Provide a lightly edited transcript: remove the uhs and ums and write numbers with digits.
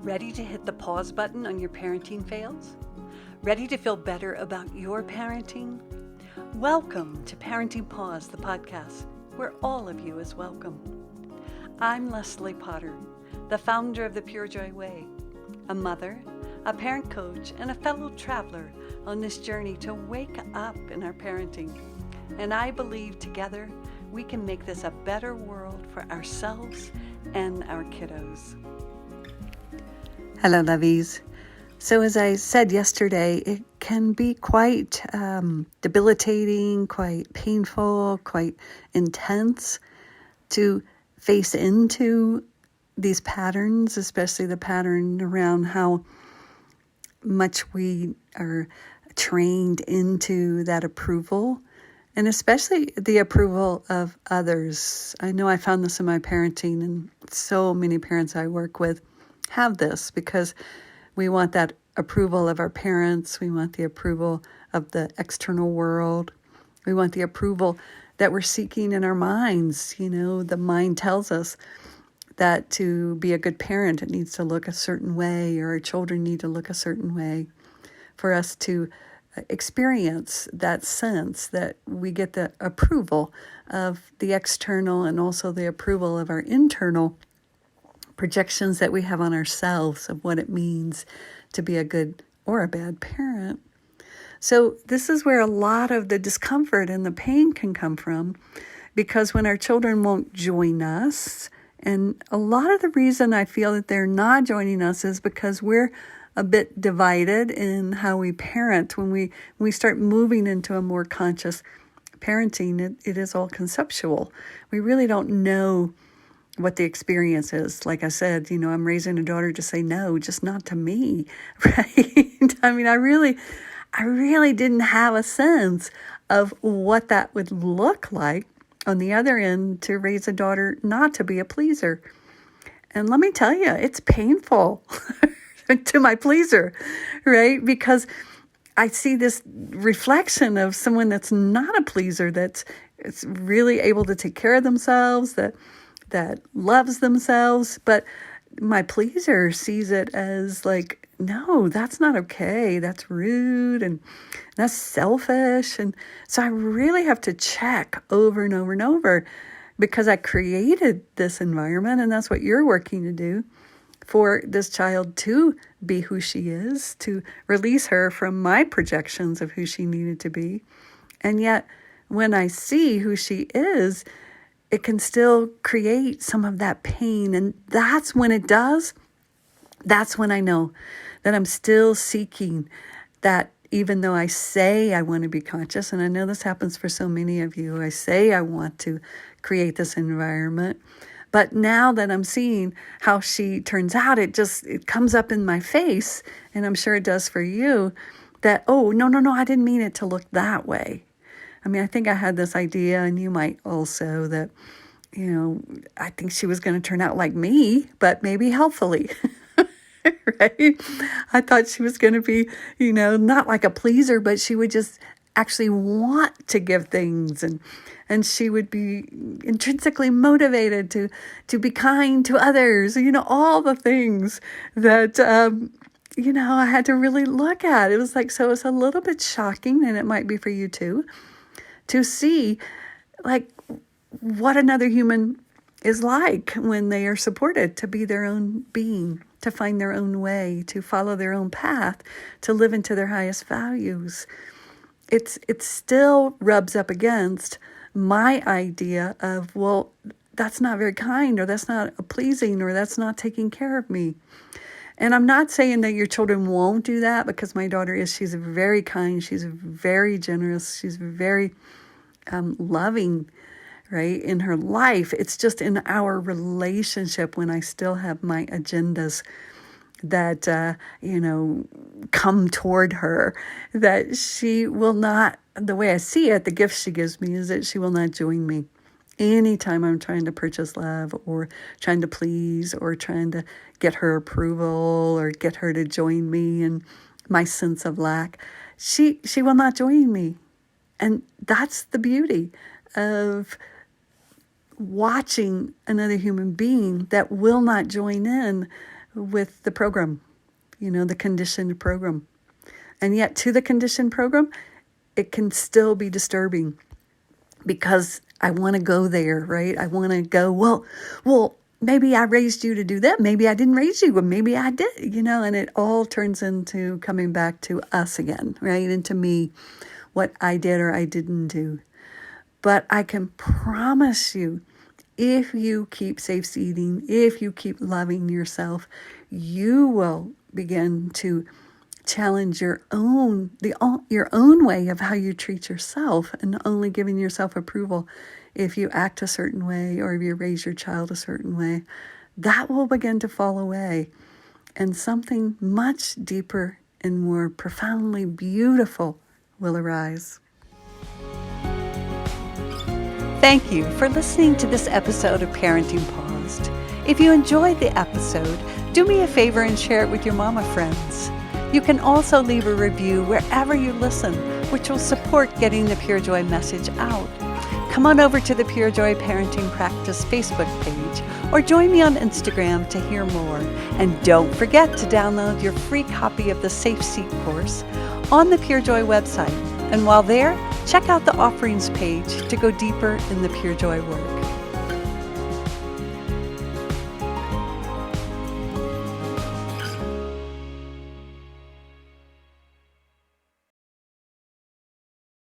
Ready to hit the pause button on your parenting fails? Ready to feel better about your parenting? Welcome to Parenting Pause, the podcast, where all of you is welcome. I'm Leslie Potter, the founder of the Pure Joy Way, a mother, a parent coach, and a fellow traveler on this journey to wake up in our parenting. And I believe together we can make this a better world for ourselves and our kiddos. Hello, lovies. So as I said yesterday, it can be quite debilitating, quite painful, quite intense to face into these patterns, especially the pattern around how much we are trained into that approval, and especially the approval of others. I know I found this in my parenting, and so many parents I work with have this because we want that approval of our parents. We want the approval of the external world. We want the approval that we're seeking in our minds. You know, the mind tells us that to be a good parent, it needs to look a certain way, or our children need to look a certain way for us to experience that sense that we get the approval of the external and also the approval of our internal projections that we have on ourselves of what it means to be a good or a bad parent. So this is where a lot of the discomfort and the pain can come from, because when our children won't join us, and a lot of the reason I feel that they're not joining us is because we're a bit divided in how we parent. When we start moving into a more conscious parenting, it is all conceptual. We really don't know what the experience is. Like I said, you know, I'm raising a daughter to say no, just not to me, right? I mean, I really didn't have a sense of what that would look like on the other end to raise a daughter not to be a pleaser. And let me tell you, it's painful to my pleaser, right? Because I see this reflection of someone that's not a pleaser, that's really able to take care of themselves, that loves themselves, but my pleaser sees it as like, no, that's not okay. That's rude and that's selfish. And so I really have to check over and over and over, because I created this environment, and that's what you're working to do, for this child to be who she is, to release her from my projections of who she needed to be. And yet when I see who she is, it can still create some of that pain. And that's when it does. That's when I know that I'm still seeking that, even though I say I want to be conscious, and I know this happens for so many of you. I say I want to create this environment. But now that I'm seeing how she turns out, it comes up in my face, and I'm sure it does for you, that, oh, no, I didn't mean it to look that way. I mean, I think I had this idea, and you might also, that, you know, I think she was going to turn out like me, but maybe healthfully, right? I thought she was going to be, you know, not like a pleaser, but she would just actually want to give things, and she would be intrinsically motivated to be kind to others, you know, all the things that, you know, I had to really look at. It was like, so it's a little bit shocking, and it might be for you too, to see like what another human is like when they are supported to be their own being, to find their own way, to follow their own path, to live into their highest values. It still rubs up against my idea of, well, that's not very kind, or that's not pleasing, or that's not taking care of me. And I'm not saying that your children won't do that, because my daughter is. She's very kind. She's very generous. She's very loving, right, in her life. It's just in our relationship, when I still have my agendas that, you know, come toward her, that she will not, the way I see it, the gift she gives me is that she will not join me anytime I'm trying to purchase love, or trying to please, or trying to get her approval, or get her to join me in my sense of lack. She will not join me. And that's the beauty of watching another human being that will not join in with the program, the conditioned program. And yet to the conditioned program, it can still be disturbing because I want to go there, right? I want to go, well, maybe I raised you to do that. Maybe I didn't raise you, but maybe I did, and it all turns into coming back to us again, right? And to me, what I did or I didn't do. But I can promise you, if you keep safe seeding, if you keep loving yourself, you will begin to challenge your own way of how you treat yourself, and only giving yourself approval if you act a certain way or if you raise your child a certain way. That will begin to fall away, and something much deeper and more profoundly beautiful will arise. Thank you for listening to this episode of Parenting Paused. If you enjoyed the episode, do me a favor and share it with your mama friends. You can also leave a review wherever you listen, which will support getting the Pure Joy message out. Come on over to the Pure Joy Parenting Practice Facebook page or join me on Instagram to hear more. And don't forget to download your free copy of the Safe Seat course on the Pure Joy website. And while there, check out the offerings page to go deeper in the Pure Joy work.